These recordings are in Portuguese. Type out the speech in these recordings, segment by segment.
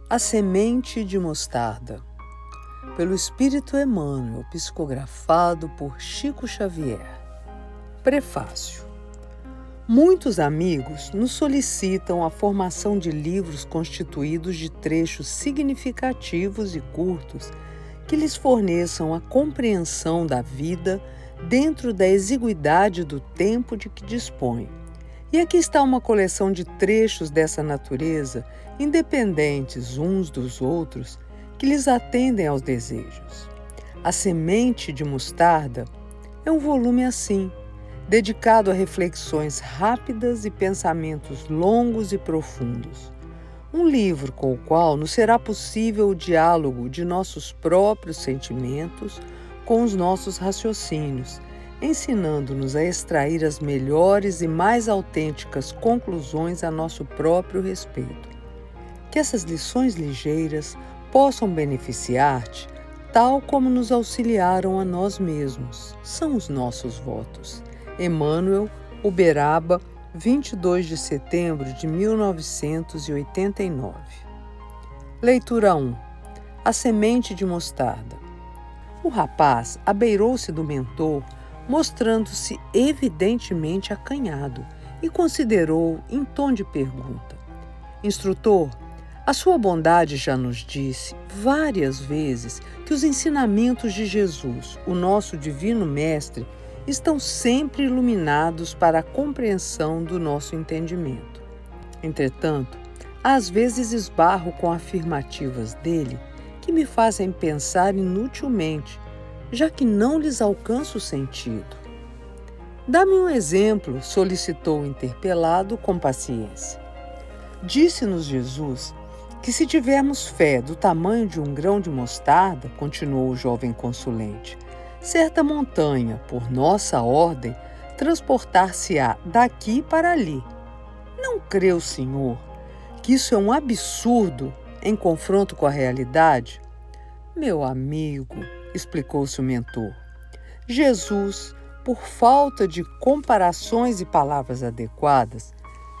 A Semente de Mostarda, pelo Espírito Emmanuel, psicografado por Chico Xavier. Prefácio. Muitos amigos nos solicitam a formação de livros constituídos de trechos significativos e curtos que lhes forneçam a compreensão da vida dentro da exiguidade do tempo de que dispõem. E aqui está uma coleção de trechos dessa natureza, independentes uns dos outros, que lhes atendem aos desejos. A Semente de Mostarda é um volume assim, dedicado a reflexões rápidas e pensamentos longos e profundos. Um livro com o qual nos será possível o diálogo de nossos próprios sentimentos com os nossos raciocínios, ensinando-nos a extrair as melhores e mais autênticas conclusões a nosso próprio respeito. Que essas lições ligeiras possam beneficiar-te, tal como nos auxiliaram a nós mesmos. São os nossos votos. Emmanuel, Uberaba, 22 de setembro de 1989. Leitura 1. A Semente de Mostarda. O rapaz abeirou-se do mentor, mostrando-se evidentemente acanhado, e considerou em tom de pergunta: Instrutor, a sua bondade já nos disse várias vezes que os ensinamentos de Jesus, o nosso divino mestre, estão sempre iluminados para a compreensão do nosso entendimento. Entretanto, às vezes esbarro com afirmativas dele que me fazem pensar inutilmente, já que não lhes alcança o sentido. Dá-me um exemplo, solicitou o interpelado com paciência. Disse-nos Jesus que se tivermos fé do tamanho de um grão de mostarda, continuou o jovem consulente, certa montanha, por nossa ordem, transportar-se-á daqui para ali. Não crê o senhor que isso é um absurdo em confronto com a realidade? Meu amigo, explicou-se o mentor, Jesus, por falta de comparações e palavras adequadas,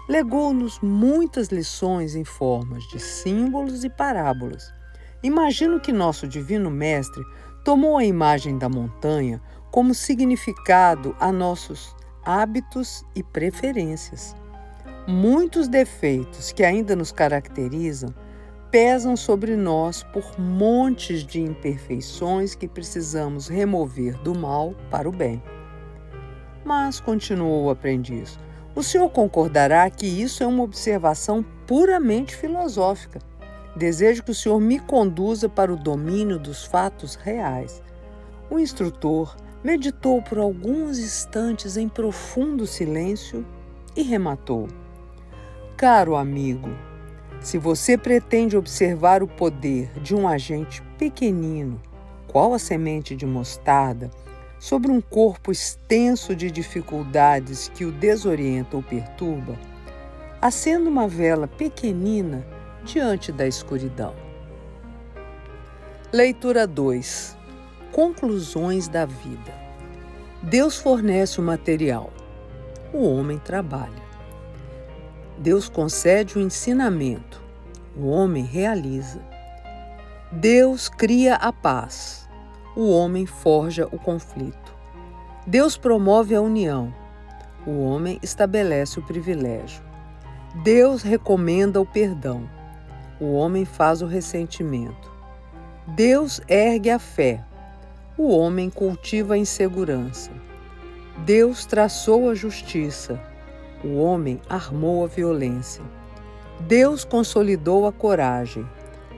legou-nos muitas lições em formas de símbolos e parábolas. Imagino que nosso divino mestre tomou a imagem da montanha como significado a nossos hábitos e preferências. Muitos defeitos que ainda nos caracterizam pesam sobre nós por montes de imperfeições que precisamos remover do mal para o bem. Mas, continuou o aprendiz, o senhor concordará que isso é uma observação puramente filosófica. Desejo que o senhor me conduza para o domínio dos fatos reais. O instrutor meditou por alguns instantes em profundo silêncio e rematou. Caro amigo, se você pretende observar o poder de um agente pequenino, qual a semente de mostarda, sobre um corpo extenso de dificuldades que o desorienta ou perturba, acenda uma vela pequenina diante da escuridão. Leitura 2. Conclusões da vida. Deus fornece o material. O homem trabalha. Deus concede o ensinamento. O homem realiza. Deus cria a paz. O homem forja o conflito. Deus promove a união. O homem estabelece o privilégio. Deus recomenda o perdão. O homem faz o ressentimento. Deus ergue a fé. O homem cultiva a insegurança. Deus traçou a justiça. O homem armou a violência. Deus consolidou a coragem.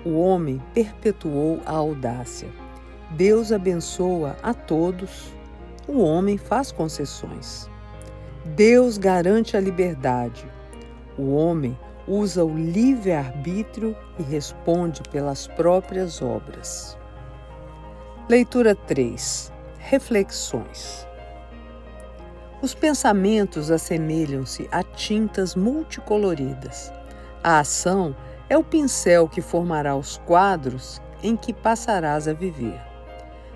O homem perpetuou a audácia. Deus abençoa a todos. O homem faz concessões. Deus garante a liberdade. O homem usa o livre-arbítrio e responde pelas próprias obras. Leitura 3. Reflexões. Os pensamentos assemelham-se a tintas multicoloridas. A ação é o pincel que formará os quadros em que passarás a viver.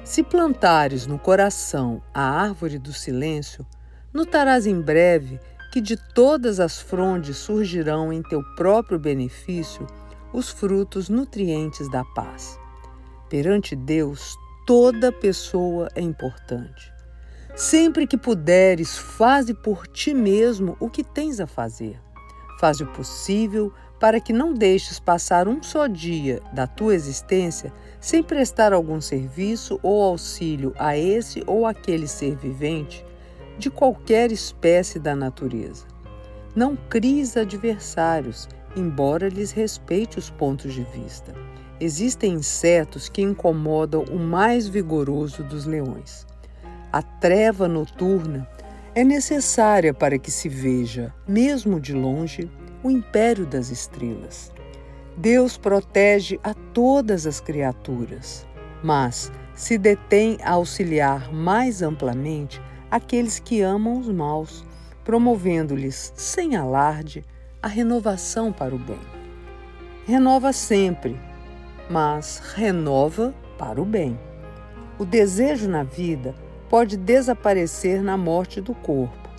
Se plantares no coração a árvore do silêncio, notarás em breve que de todas as frondes surgirão em teu próprio benefício os frutos nutrientes da paz. Perante Deus, toda pessoa é importante. Sempre que puderes, faze por ti mesmo o que tens a fazer. Faz o possível para que não deixes passar um só dia da tua existência sem prestar algum serviço ou auxílio a esse ou aquele ser vivente de qualquer espécie da natureza. Não cries adversários, embora lhes respeite os pontos de vista. Existem insetos que incomodam o mais vigoroso dos leões. A treva noturna é necessária para que se veja, mesmo de longe, o império das estrelas. Deus protege a todas as criaturas, mas se detém a auxiliar mais amplamente aqueles que amam os maus, promovendo-lhes, sem alarde, a renovação para o bem. Renova sempre, mas renova para o bem. O desejo na vida pode desaparecer na morte do corpo,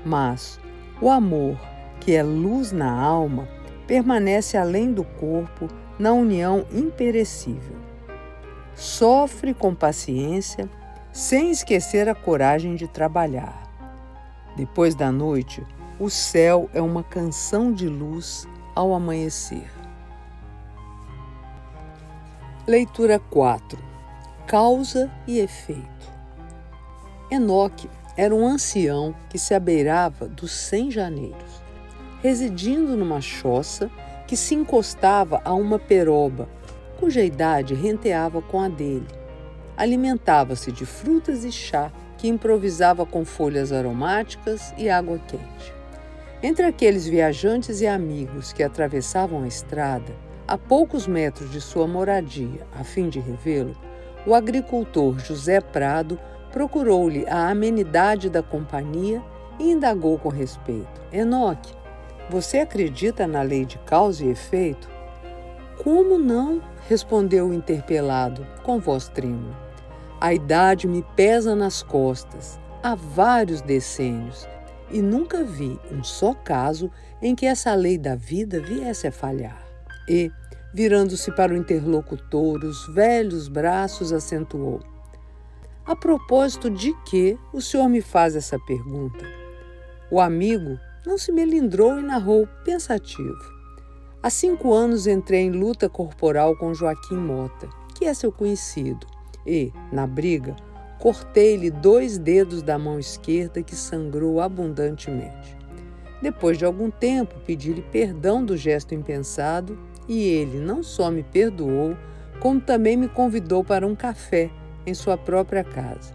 mas o amor, que é luz na alma, permanece além do corpo na união imperecível. Sofre com paciência, sem esquecer a coragem de trabalhar. Depois da noite, o céu é uma canção de luz ao amanhecer. Leitura 4. Causa e efeito. Enoque era um ancião que se abeirava dos 100 janeiros, residindo numa choça que se encostava a uma peroba, cuja idade renteava com a dele. Alimentava-se de frutas e chá, que improvisava com folhas aromáticas e água quente. Entre aqueles viajantes e amigos que atravessavam a estrada, a poucos metros de sua moradia, a fim de revê-lo, o agricultor José Prado procurou-lhe a amenidade da companhia e indagou com respeito: Enoque, você acredita na lei de causa e efeito? Como não? Respondeu o interpelado, com voz trêmula. A idade me pesa nas costas, há vários decênios, e nunca vi um só caso em que essa lei da vida viesse a falhar. E, virando-se para o interlocutor, os velhos braços acentuou: a propósito de que o senhor me faz essa pergunta? O amigo não se melindrou e narrou pensativo. Há 5 anos entrei em luta corporal com Joaquim Mota, que é seu conhecido, e, na briga, cortei-lhe 2 dedos da mão esquerda que sangrou abundantemente. Depois de algum tempo, pedi-lhe perdão do gesto impensado e ele não só me perdoou, como também me convidou para um café em sua própria casa.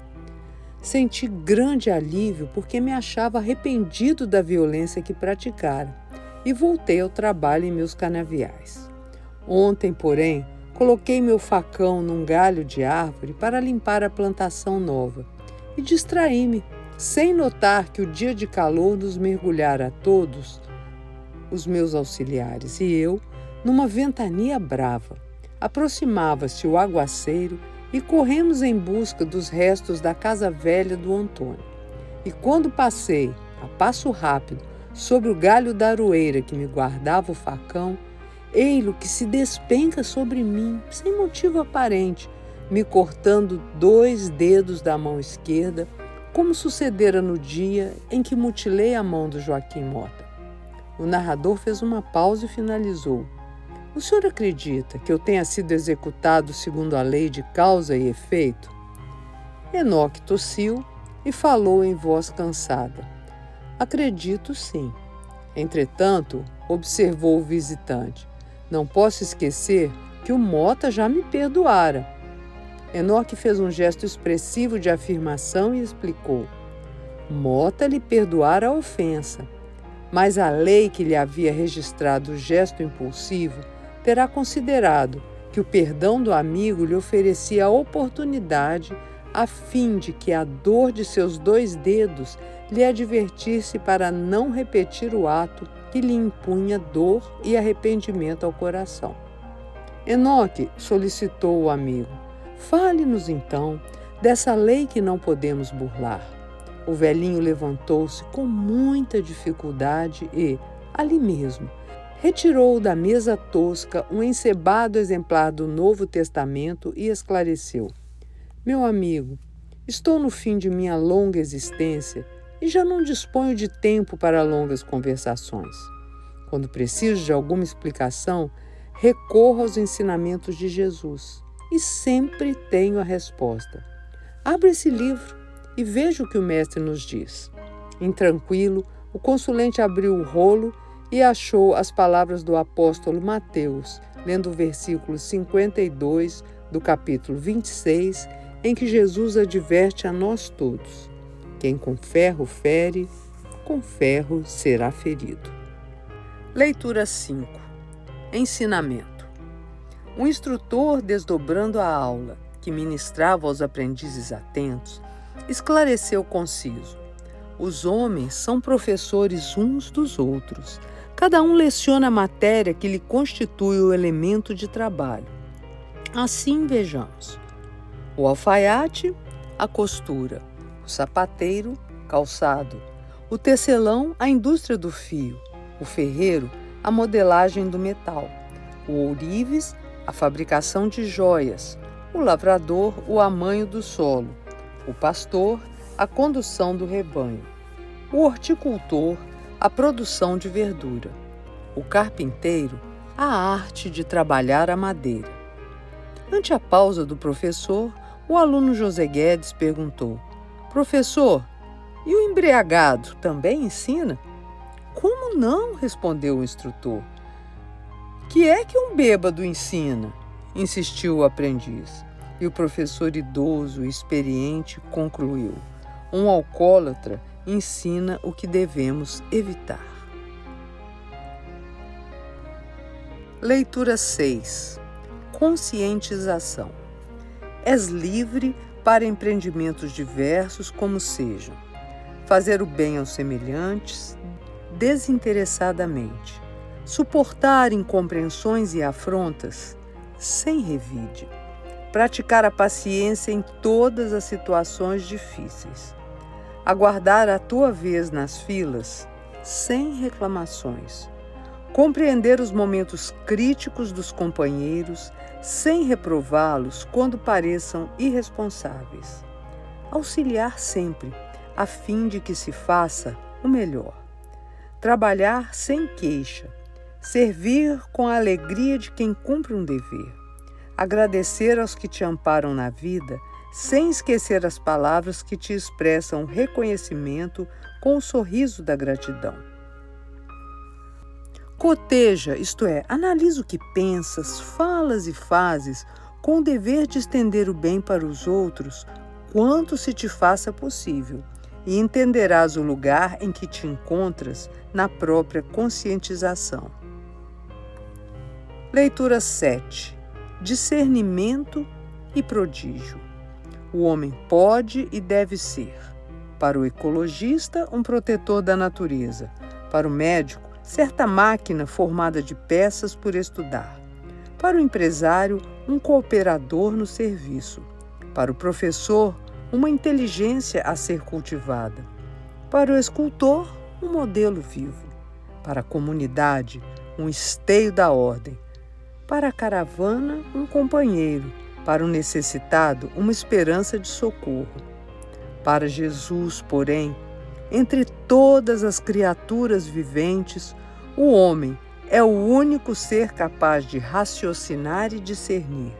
Senti grande alívio porque me achava arrependido da violência que praticara e voltei ao trabalho em meus canaviais. Ontem, porém, coloquei meu facão num galho de árvore para limpar a plantação nova e distraí-me, sem notar que o dia de calor nos mergulhara a todos, os meus auxiliares e eu, numa ventania brava. Aproximava-se o aguaceiro e corremos em busca dos restos da casa velha do Antônio. E quando passei, a passo rápido, sobre o galho da aroeira que me guardava o facão, ei-lo que se despenca sobre mim, sem motivo aparente, me cortando 2 dedos da mão esquerda, como sucedera no dia em que mutilei a mão do Joaquim Mota. O narrador fez uma pausa e finalizou: o senhor acredita que eu tenha sido executado segundo a lei de causa e efeito? Enoque tossiu e falou em voz cansada: acredito sim. Entretanto, observou o visitante, não posso esquecer que o Mota já me perdoara. Enoque fez um gesto expressivo de afirmação e explicou: Mota lhe perdoara a ofensa, mas a lei que lhe havia registrado o gesto impulsivo terá considerado que o perdão do amigo lhe oferecia a oportunidade a fim de que a dor de seus 2 dedos lhe advertisse para não repetir o ato que lhe impunha dor e arrependimento ao coração. Enoque, solicitou o amigo, fale-nos então dessa lei que não podemos burlar. O velhinho levantou-se com muita dificuldade e, ali mesmo, retirou da mesa tosca um encebado exemplar do Novo Testamento e esclareceu: Meu amigo, estou no fim de minha longa existência e já não disponho de tempo para longas conversações. Quando preciso de alguma explicação, recorro aos ensinamentos de Jesus e sempre tenho a resposta. Abra esse livro e veja o que o mestre nos diz. Intranquilo, o consulente abriu o rolo e achou as palavras do apóstolo Mateus, lendo o versículo 52 do capítulo 26, em que Jesus adverte a nós todos: quem com ferro fere, com ferro será ferido. Leitura 5. Ensinamento. O instrutor, desdobrando a aula que ministrava aos aprendizes atentos, esclareceu conciso: os homens são professores uns dos outros. Cada um leciona a matéria que lhe constitui o elemento de trabalho. Assim vejamos: o alfaiate, a costura; o sapateiro, calçado; o tecelão, a indústria do fio; o ferreiro, a modelagem do metal; o ourives, a fabricação de joias; o lavrador, o amanho do solo; o pastor, a condução do rebanho; o horticultor, a produção de verdura; o carpinteiro, a arte de trabalhar a madeira. Ante a pausa do professor, o aluno José Guedes perguntou: Professor, e o embriagado também ensina? Como não? Respondeu o instrutor. Que é que um bêbado ensina? Insistiu o aprendiz. E o professor idoso e experiente concluiu: um alcoólatra ensina o que devemos evitar. Leitura 6. Conscientização. És livre para empreendimentos diversos como sejam: fazer o bem aos semelhantes desinteressadamente, suportar incompreensões e afrontas sem revide, praticar a paciência em todas as situações difíceis, aguardar a tua vez nas filas sem reclamações, compreender os momentos críticos dos companheiros sem reprová-los quando pareçam irresponsáveis, auxiliar sempre a fim de que se faça o melhor, trabalhar sem queixa, servir com a alegria de quem cumpre um dever, agradecer aos que te amparam na vida, sem esquecer as palavras que te expressam reconhecimento com o sorriso da gratidão. Coteja, isto é, analisa o que pensas, falas e fazes, com o dever de estender o bem para os outros, quanto se te faça possível, e entenderás o lugar em que te encontras na própria conscientização. Leitura 7. Discernimento e prodígio. O homem pode e deve ser, para o ecologista, um protetor da natureza; para o médico, certa máquina formada de peças por estudar; para o empresário, um cooperador no serviço; para o professor, uma inteligência a ser cultivada; para o escultor, um modelo vivo; para a comunidade, um esteio da ordem; para a caravana, um companheiro; para o necessitado, uma esperança de socorro. Para Jesus, porém, entre todas as criaturas viventes, o homem é o único ser capaz de raciocinar e discernir,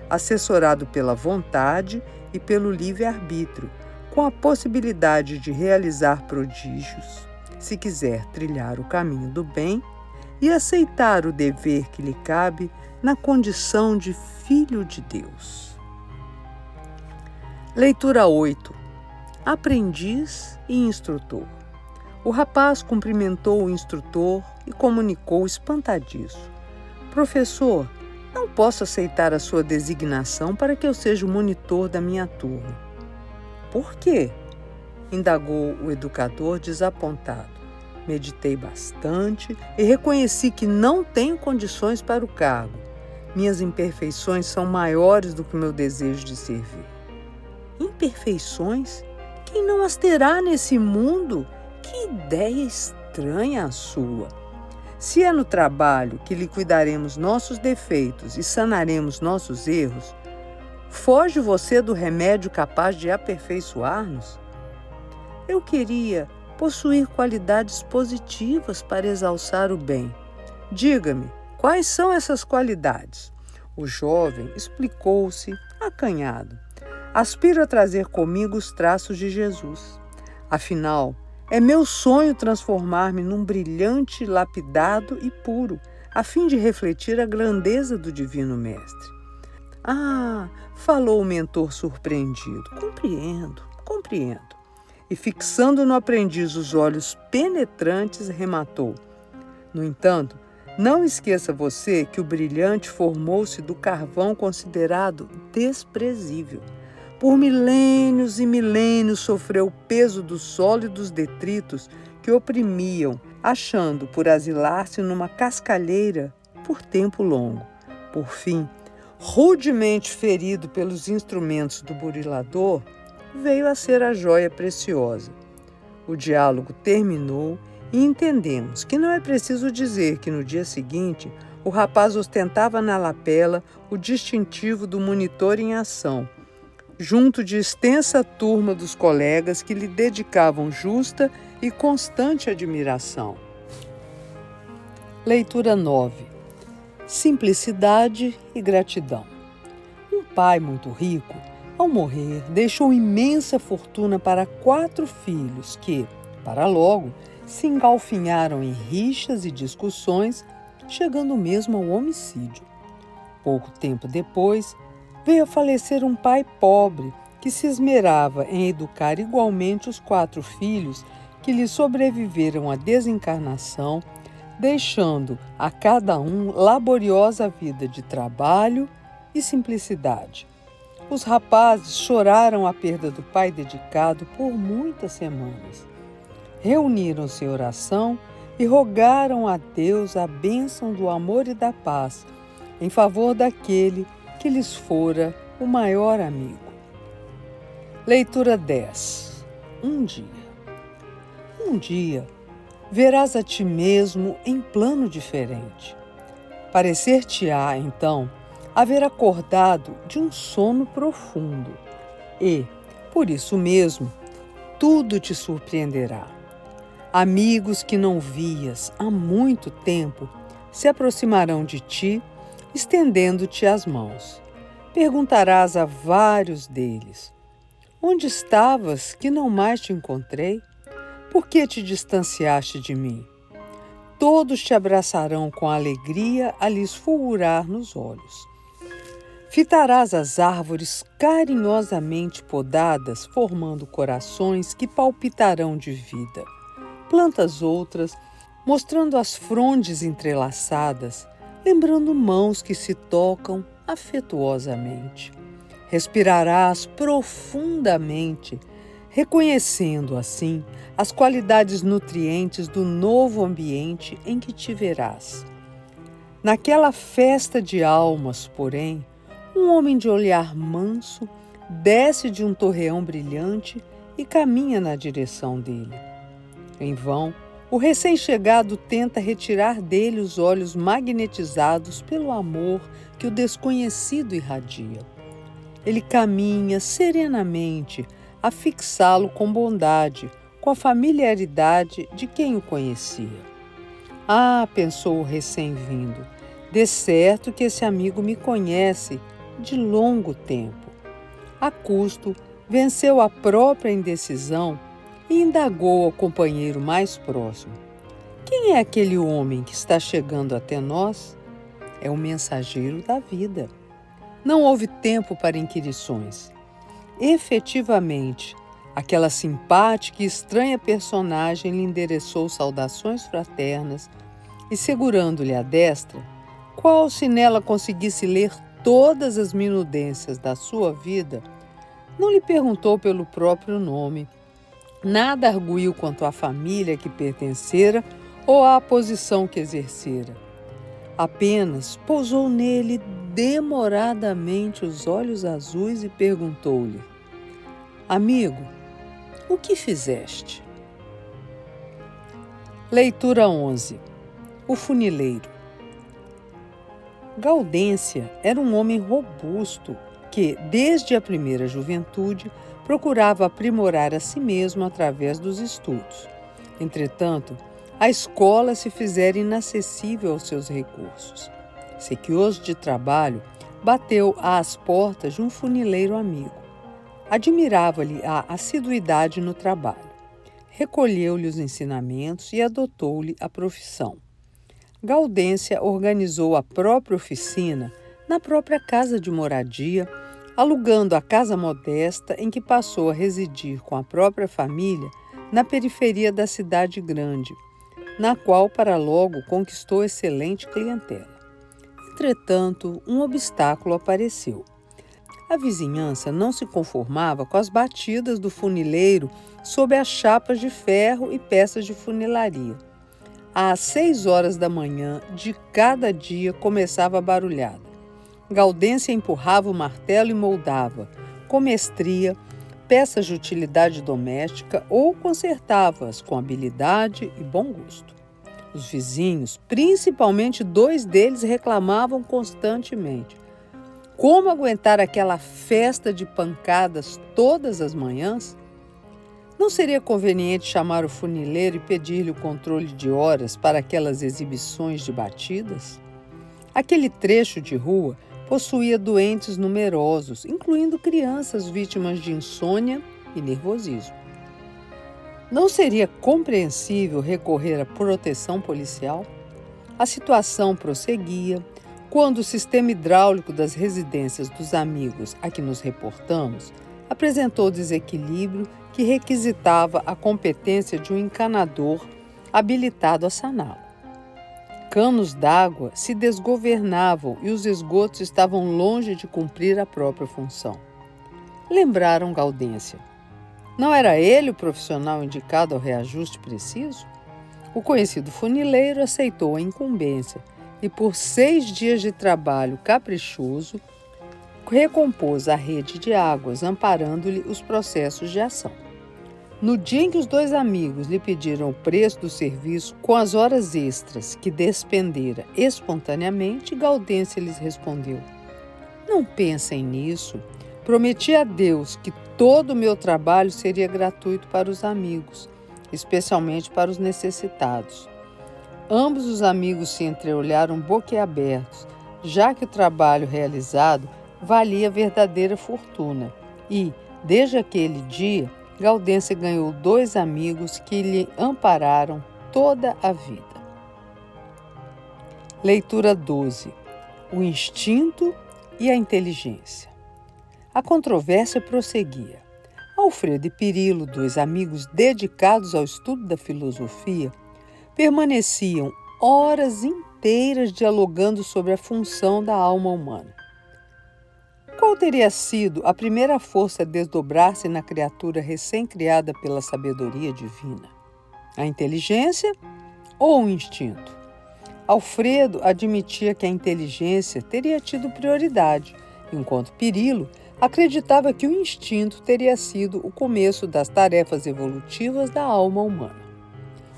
assessorado pela vontade e pelo livre-arbítrio, com a possibilidade de realizar prodígios, se quiser trilhar o caminho do bem e aceitar o dever que lhe cabe na condição de filho de Deus. Leitura 8. Aprendiz e instrutor. O rapaz cumprimentou o instrutor e comunicou espantadiço: Professor, não posso aceitar a sua designação para que eu seja o monitor da minha turma. Por quê? Indagou o educador desapontado. Meditei bastante e reconheci que não tenho condições para o cargo. Minhas imperfeições são maiores do que o meu desejo de servir. Imperfeições? Quem não as terá nesse mundo? Que ideia estranha a sua! Se é no trabalho que liquidaremos nossos defeitos e sanaremos nossos erros, foge você do remédio capaz de aperfeiçoar-nos? Eu queria possuir qualidades positivas para exalçar o bem. Diga-me, quais são essas qualidades? O jovem explicou-se acanhado. Aspiro a trazer comigo os traços de Jesus. Afinal, é meu sonho transformar-me num brilhante, lapidado e puro, a fim de refletir a grandeza do Divino Mestre. Ah, falou o mentor surpreendido. Compreendo. E fixando no aprendiz os olhos penetrantes, rematou. No entanto, não esqueça você que o brilhante formou-se do carvão considerado desprezível. Por milênios e milênios sofreu o peso do solo e dos detritos que oprimiam, achando por asilar-se numa cascalheira por tempo longo. Por fim, rudemente ferido pelos instrumentos do burilador, veio a ser a joia preciosa. O diálogo terminou e entendemos que não é preciso dizer que no dia seguinte o rapaz ostentava na lapela o distintivo do monitor em ação, junto de extensa turma dos colegas que lhe dedicavam justa e constante admiração. Leitura 9. Simplicidade e gratidão. Um pai muito rico, ao morrer, deixou imensa fortuna para 4 filhos que, para logo, se engalfinharam em rixas e discussões, chegando mesmo ao homicídio. Pouco tempo depois, veio a falecer um pai pobre que se esmerava em educar igualmente os 4 filhos que lhe sobreviveram à desencarnação, deixando a cada um laboriosa vida de trabalho e simplicidade. Os rapazes choraram a perda do pai dedicado por muitas semanas. Reuniram-se em oração e rogaram a Deus a bênção do amor e da paz em favor daquele que lhes fora o maior amigo. Leitura 10. Um dia, verás a ti mesmo em plano diferente. Parecer-te-á, então, haver acordado de um sono profundo e, por isso mesmo, tudo te surpreenderá. Amigos que não vias há muito tempo se aproximarão de ti, estendendo-te as mãos. Perguntarás a vários deles: onde estavas que não mais te encontrei? Por que te distanciaste de mim? Todos te abraçarão com alegria a lhes fulgurar nos olhos. Fitarás as árvores carinhosamente podadas, formando corações que palpitarão de vida. Plantas outras, mostrando as frondes entrelaçadas, lembrando mãos que se tocam afetuosamente. Respirarás profundamente, reconhecendo assim as qualidades nutrientes do novo ambiente em que te verás. Naquela festa de almas, porém, um homem de olhar manso desce de um torreão brilhante e caminha na direção dele. Em vão, o recém-chegado tenta retirar dele os olhos magnetizados pelo amor que o desconhecido irradia. Ele caminha serenamente a fixá-lo com bondade, com a familiaridade de quem o conhecia. Ah, pensou o recém-vindo, de certo que esse amigo me conhece de longo tempo. A custo, venceu a própria indecisão e indagou ao companheiro mais próximo: quem é aquele homem que está chegando até nós? É o mensageiro da vida. Não houve tempo para inquirições. Efetivamente, aquela simpática e estranha personagem lhe endereçou saudações fraternas e, segurando-lhe a destra, qual se nela conseguisse ler todas as minudências da sua vida, não lhe perguntou pelo próprio nome, nada arguiu quanto à família que pertencera ou à posição que exercera. Apenas pousou nele demoradamente os olhos azuis e perguntou-lhe: amigo, o que fizeste? Leitura 11. O funileiro. Gaudência era um homem robusto que, desde a primeira juventude, procurava aprimorar a si mesmo através dos estudos. Entretanto, a escola se fizera inacessível aos seus recursos. Sequioso de trabalho, bateu às portas de um funileiro amigo. Admirava-lhe a assiduidade no trabalho. Recolheu-lhe os ensinamentos e adotou-lhe a profissão. Gaudência organizou a própria oficina na própria casa de moradia, alugando a casa modesta em que passou a residir com a própria família na periferia da cidade grande, na qual para logo conquistou excelente clientela. Entretanto, um obstáculo apareceu. A vizinhança não se conformava com as batidas do funileiro sob as chapas de ferro e peças de funilaria. Às 6 horas da manhã de cada dia começava a barulhada. Gaudência empurrava o martelo e moldava, com mestria, peças de utilidade doméstica ou consertava-as com habilidade e bom gosto. Os vizinhos, principalmente 2 deles, reclamavam constantemente. Como aguentar aquela festa de pancadas todas as manhãs? Não seria conveniente chamar o funileiro e pedir-lhe o controle de horas para aquelas exibições de batidas? Aquele trecho de rua possuía doentes numerosos, incluindo crianças vítimas de insônia e nervosismo. Não seria compreensível recorrer à proteção policial? A situação prosseguia quando o sistema hidráulico das residências dos amigos a que nos reportamos apresentou desequilíbrio que requisitava a competência de um encanador habilitado a saná-lo. Canos d'água se desgovernavam e os esgotos estavam longe de cumprir a própria função. Lembraram Gaudência. Não era ele o profissional indicado ao reajuste preciso? O conhecido funileiro aceitou a incumbência e, por 6 dias de trabalho caprichoso, recompôs a rede de águas, amparando-lhe os processos de ação. No dia em que os 2 amigos lhe pediram o preço do serviço com as horas extras que despendera espontaneamente, Gaudência lhes respondeu: "Não pensem nisso. Prometi a Deus que todo o meu trabalho seria gratuito para os amigos, especialmente para os necessitados." Ambos os amigos se entreolharam boquiabertos, já que o trabalho realizado valia verdadeira fortuna. E, desde aquele dia, Gaudência ganhou 2 amigos que lhe ampararam toda a vida. Leitura 12. O instinto e a inteligência. A controvérsia prosseguia. Alfredo e Pirilo, 2 amigos dedicados ao estudo da filosofia, permaneciam horas inteiras dialogando sobre a função da alma humana. Qual teria sido a primeira força a desdobrar-se na criatura recém-criada pela sabedoria divina? A inteligência ou o instinto? Alfredo admitia que a inteligência teria tido prioridade, enquanto Pirilo acreditava que o instinto teria sido o começo das tarefas evolutivas da alma humana.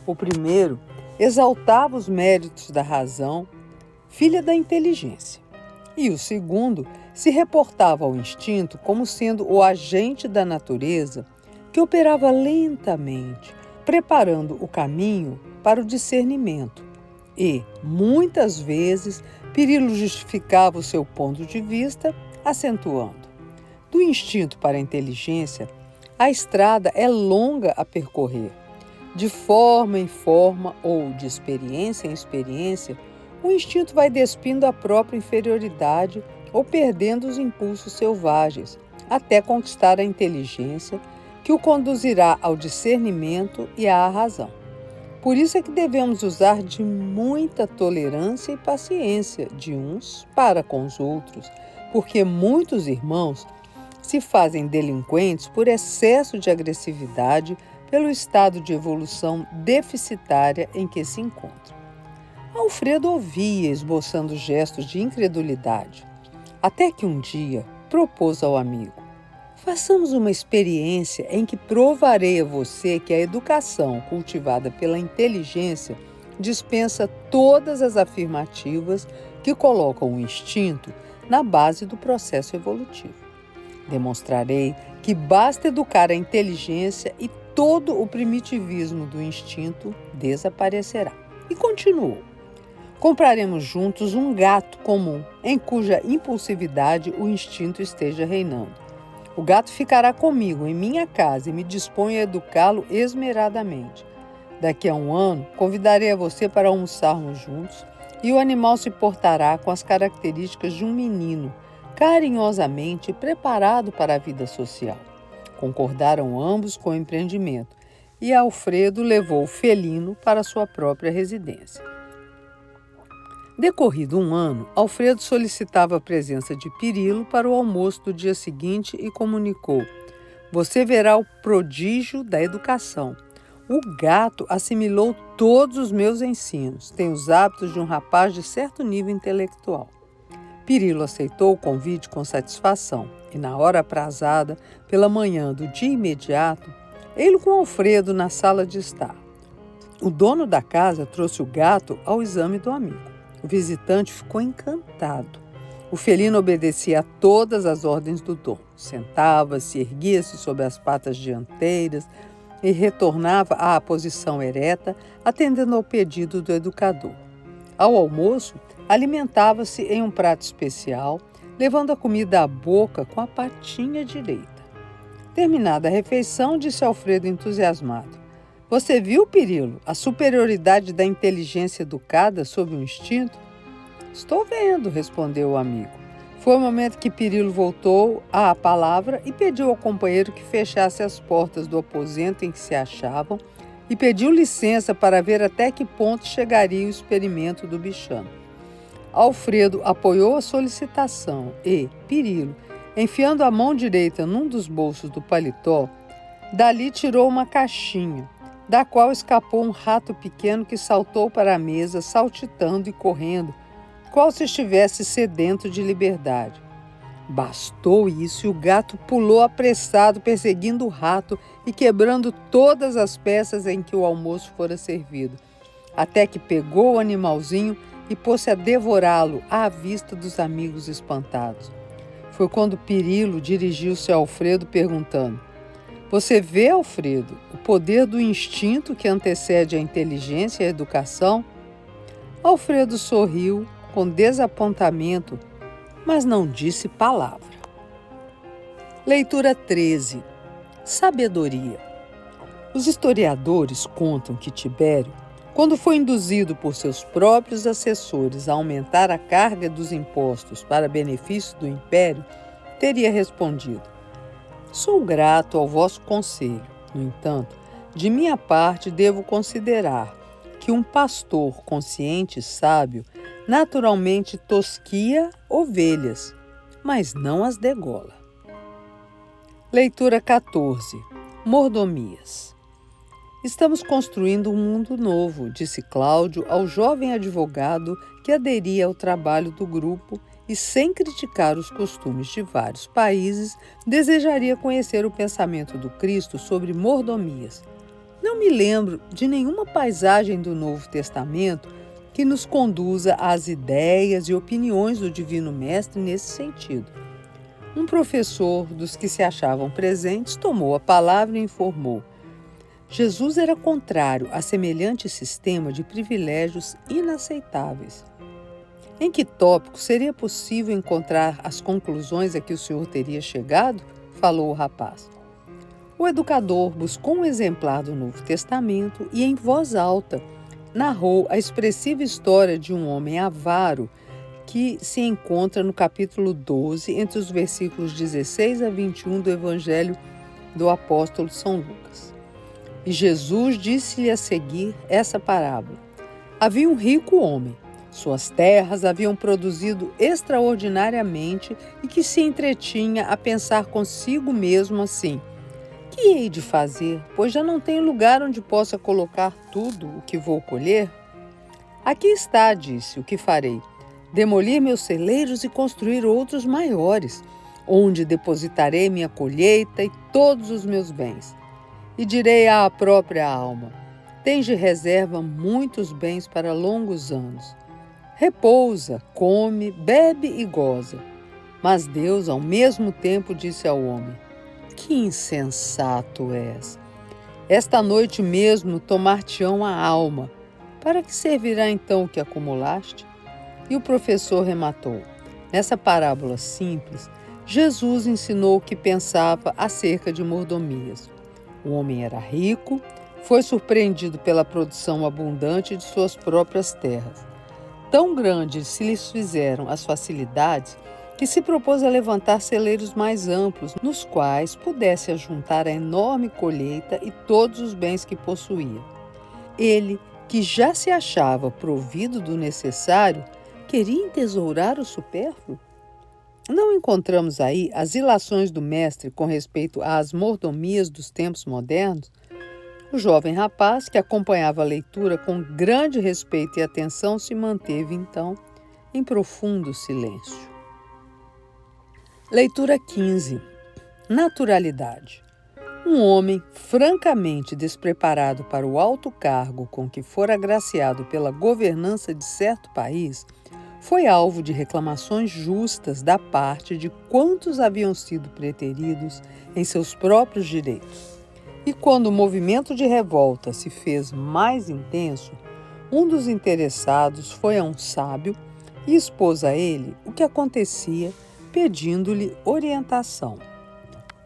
O primeiro exaltava os méritos da razão, filha da inteligência, e o segundo se reportava ao instinto como sendo o agente da natureza que operava lentamente, preparando o caminho para o discernimento. E, muitas vezes, Pirilo justificava o seu ponto de vista, acentuando: do instinto para a inteligência, a estrada é longa a percorrer. De forma em forma ou de experiência em experiência, o instinto vai despindo a própria inferioridade ou perdendo os impulsos selvagens, até conquistar a inteligência, que o conduzirá ao discernimento e à razão. Por isso é que devemos usar de muita tolerância e paciência de uns para com os outros, porque muitos irmãos se fazem delinquentes por excesso de agressividade pelo estado de evolução deficitária em que se encontram. Alfredo ouvia, esboçando gestos de incredulidade, até que um dia propôs ao amigo: façamos uma experiência em que provarei a você que a educação cultivada pela inteligência dispensa todas as afirmativas que colocam o instinto na base do processo evolutivo. Demonstrarei que basta educar a inteligência e todo o primitivismo do instinto desaparecerá. E continuou. Compraremos juntos um gato comum, em cuja impulsividade o instinto esteja reinando. O gato ficará comigo em minha casa e me disponho a educá-lo esmeradamente. Daqui a um ano, convidarei a você para almoçarmos juntos e o animal se portará com as características de um menino, carinhosamente preparado para a vida social. Concordaram ambos com o empreendimento e Alfredo levou o felino para sua própria residência. Decorrido um ano, Alfredo solicitava a presença de Pirilo para o almoço do dia seguinte e comunicou: "Você verá o prodígio da educação. O gato assimilou todos os meus ensinos, tem os hábitos de um rapaz de certo nível intelectual." Pirilo aceitou o convite com satisfação e, na hora aprazada, pela manhã do dia imediato, ele com Alfredo na sala de estar. O dono da casa trouxe o gato ao exame do amigo. O visitante ficou encantado. O felino obedecia a todas as ordens do dono. Sentava-se, erguia-se sobre as patas dianteiras e retornava à posição ereta, atendendo ao pedido do educador. Ao almoço, alimentava-se em um prato especial, levando a comida à boca com a patinha direita. Terminada a refeição, disse Alfredo entusiasmado: "Você viu, Pirilo, a superioridade da inteligência educada sobre o instinto?" "Estou vendo", respondeu o amigo. Foi o momento que Pirilo voltou à palavra e pediu ao companheiro que fechasse as portas do aposento em que se achavam e pediu licença para ver até que ponto chegaria o experimento do bichano. Alfredo apoiou a solicitação e Pirilo, enfiando a mão direita num dos bolsos do paletó, dali tirou uma caixinha, da qual escapou um rato pequeno que saltou para a mesa, saltitando e correndo, qual se estivesse sedento de liberdade. Bastou isso e o gato pulou apressado, perseguindo o rato e quebrando todas as peças em que o almoço fora servido, até que pegou o animalzinho e pôs-se a devorá-lo à vista dos amigos espantados. Foi quando Pirilo dirigiu-se a Alfredo perguntando: "Você vê, Alfredo, o poder do instinto que antecede a inteligência e a educação?" Alfredo sorriu com desapontamento, mas não disse palavra. Leitura 13. Sabedoria. Os historiadores contam que Tibério, quando foi induzido por seus próprios assessores a aumentar a carga dos impostos para benefício do império, teria respondido: "Sou grato ao vosso conselho. No entanto, de minha parte devo considerar que um pastor consciente e sábio naturalmente tosquia ovelhas, mas não as degola." Leitura 14. Mordomias. "Estamos construindo um mundo novo", disse Cláudio ao jovem advogado que aderia ao trabalho do grupo e, sem criticar os costumes de vários países, desejaria conhecer o pensamento do Cristo sobre mordomias. "Não me lembro de nenhuma paisagem do Novo Testamento que nos conduza às ideias e opiniões do Divino Mestre nesse sentido." Um professor dos que se achavam presentes tomou a palavra e informou: "Jesus era contrário a semelhante sistema de privilégios inaceitáveis." "Em que tópico seria possível encontrar as conclusões a que o senhor teria chegado?" falou o rapaz. O educador buscou um exemplar do Novo Testamento e, em voz alta, narrou a expressiva história de um homem avaro que se encontra no capítulo 12, entre os versículos 16 a 21 do Evangelho do apóstolo São Lucas. "E Jesus disse-lhe a seguir essa parábola: Havia um rico homem. Suas terras haviam produzido extraordinariamente e que se entretinha a pensar consigo mesmo assim: que hei de fazer, pois já não tenho lugar onde possa colocar tudo o que vou colher? Aqui está, disse, o que farei: demolir meus celeiros e construir outros maiores, onde depositarei minha colheita e todos os meus bens. E direi à própria alma: Tens de reserva muitos bens para longos anos. Repousa, come, bebe e goza. Mas Deus, ao mesmo tempo, disse ao homem: Que insensato és! Esta noite mesmo tomar-te-ão a alma. Para que servirá então o que acumulaste? E o professor rematou: Nessa parábola simples, Jesus ensinou o que pensava acerca de mordomias. O homem era rico, foi surpreendido pela produção abundante de suas próprias terras. Tão grandes se lhes fizeram as facilidades que se propôs a levantar celeiros mais amplos, nos quais pudesse ajuntar a enorme colheita e todos os bens que possuía. Ele, que já se achava provido do necessário, queria entesourar o supérfluo? Não encontramos aí as ilações do mestre com respeito às mordomias dos tempos modernos? O jovem rapaz, que acompanhava a leitura com grande respeito e atenção, se manteve, então, em profundo silêncio. Leitura 15. Naturalidade. Um homem francamente despreparado para o alto cargo com que fora agraciado pela governança de certo país foi alvo de reclamações justas da parte de quantos haviam sido preteridos em seus próprios direitos. E quando o movimento de revolta se fez mais intenso, um dos interessados foi a um sábio e expôs a ele o que acontecia, pedindo-lhe orientação.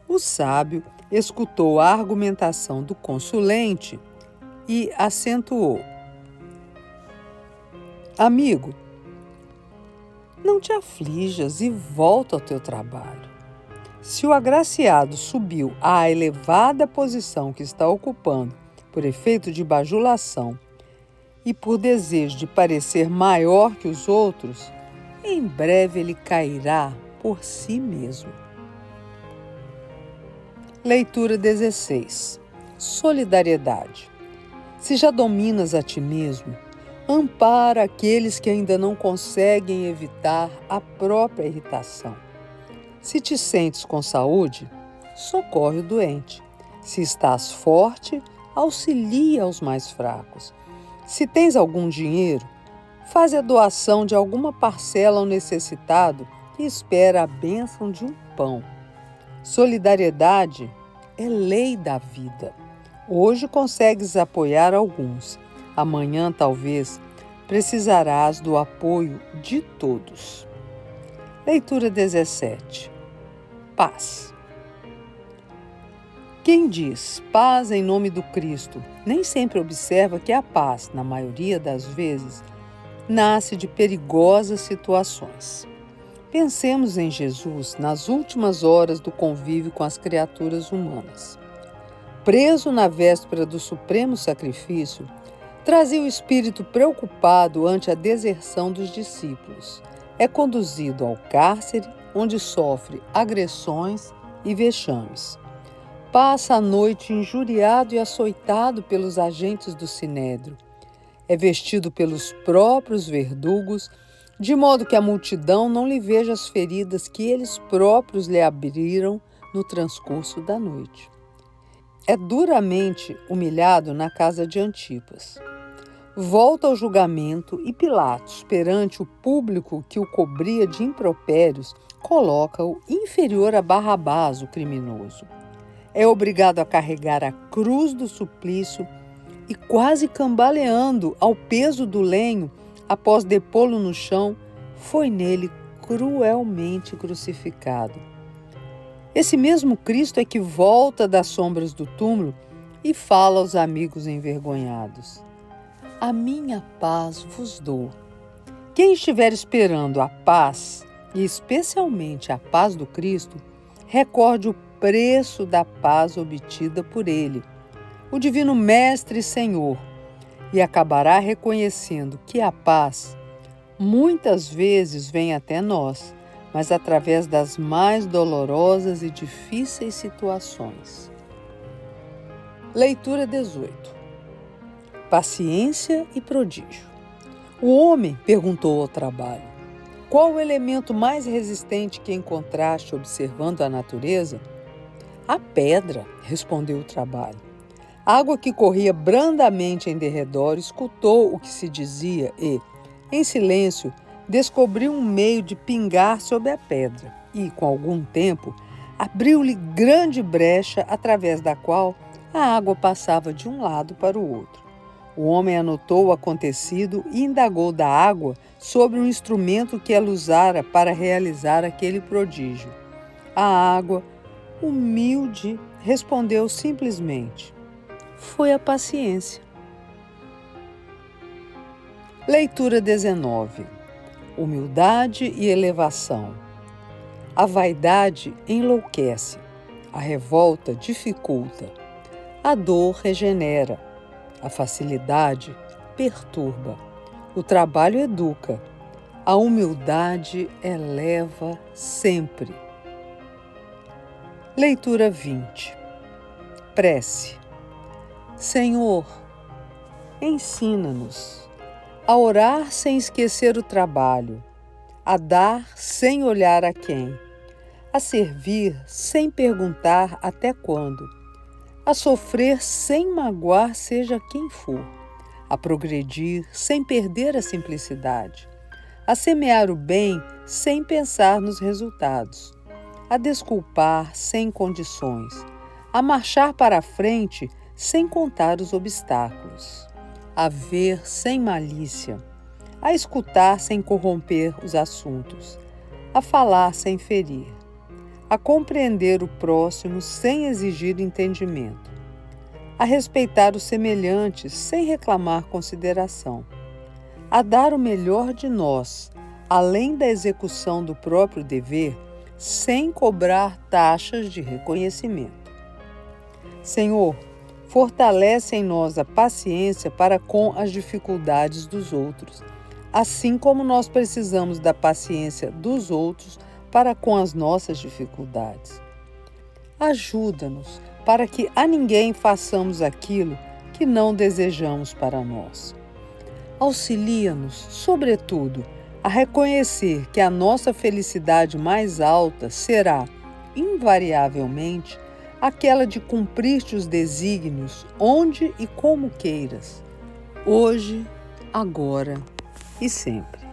O sábio escutou a argumentação do consulente e acentuou: Amigo, não te aflijas e volta ao teu trabalho. Se o agraciado subiu à elevada posição que está ocupando por efeito de bajulação e por desejo de parecer maior que os outros, em breve ele cairá por si mesmo. Leitura 16. Solidariedade. Se já dominas a ti mesmo, ampara aqueles que ainda não conseguem evitar a própria irritação. Se te sentes com saúde, socorre o doente. Se estás forte, auxilia os mais fracos. Se tens algum dinheiro, faz a doação de alguma parcela ao necessitado e espera a bênção de um pão. Solidariedade é lei da vida. Hoje consegues apoiar alguns. Amanhã, talvez, precisarás do apoio de todos. Leitura 17. Paz. Quem diz paz em nome do Cristo nem sempre observa que a paz, na maioria das vezes, nasce de perigosas situações. Pensemos em Jesus nas últimas horas do convívio com as criaturas humanas. Preso na véspera do supremo sacrifício, trazia o espírito preocupado ante a deserção dos discípulos. É conduzido ao cárcere, onde sofre agressões e vexames. Passa a noite injuriado e açoitado pelos agentes do sinédrio. É vestido pelos próprios verdugos, de modo que a multidão não lhe veja as feridas que eles próprios lhe abriram no transcurso da noite. É duramente humilhado na casa de Antipas. Volta ao julgamento e Pilatos, perante o público que o cobria de impropérios, coloca-o inferior a Barrabás, o criminoso. É obrigado a carregar a cruz do suplício e, quase cambaleando ao peso do lenho, após depô-lo no chão, foi nele cruelmente crucificado. Esse mesmo Cristo é que volta das sombras do túmulo e fala aos amigos envergonhados: A minha paz vos dou. Quem estiver esperando a paz, e especialmente a paz do Cristo, recorde o preço da paz obtida por Ele, o Divino Mestre e Senhor, e acabará reconhecendo que a paz muitas vezes vem até nós, mas através das mais dolorosas e difíceis situações. Leitura 18. Paciência e prodígio. O homem perguntou ao trabalho: Qual o elemento mais resistente que encontraste observando a natureza? A pedra, respondeu o trabalho. A água que corria brandamente em derredor escutou o que se dizia e, em silêncio, descobriu um meio de pingar sobre a pedra e, com algum tempo, abriu-lhe grande brecha através da qual a água passava de um lado para o outro. O homem anotou o acontecido e indagou da água sobre um instrumento que ela usara para realizar aquele prodígio. A água, humilde, respondeu simplesmente: foi a paciência. Leitura 19. Humildade e elevação. A vaidade enlouquece, a revolta dificulta, a dor regenera, a facilidade perturba, o trabalho educa, a humildade eleva sempre. Leitura 20. Prece. Senhor, ensina-nos a orar sem esquecer o trabalho, a dar sem olhar a quem, a servir sem perguntar até quando, a sofrer sem magoar seja quem for, a progredir sem perder a simplicidade, a semear o bem sem pensar nos resultados, a desculpar sem condições, a marchar para a frente sem contar os obstáculos, a ver sem malícia, a escutar sem corromper os assuntos, a falar sem ferir, a compreender o próximo sem exigir entendimento, a respeitar os semelhantes sem reclamar consideração, a dar o melhor de nós, além da execução do próprio dever, sem cobrar taxas de reconhecimento. Senhor, fortalece em nós a paciência para com as dificuldades dos outros, assim como nós precisamos da paciência dos outros para com as nossas dificuldades. Ajuda-nos para que a ninguém façamos aquilo que não desejamos para nós. Auxilia-nos, sobretudo, a reconhecer que a nossa felicidade mais alta será, invariavelmente, aquela de cumprir-te os desígnios onde e como queiras, hoje, agora e sempre.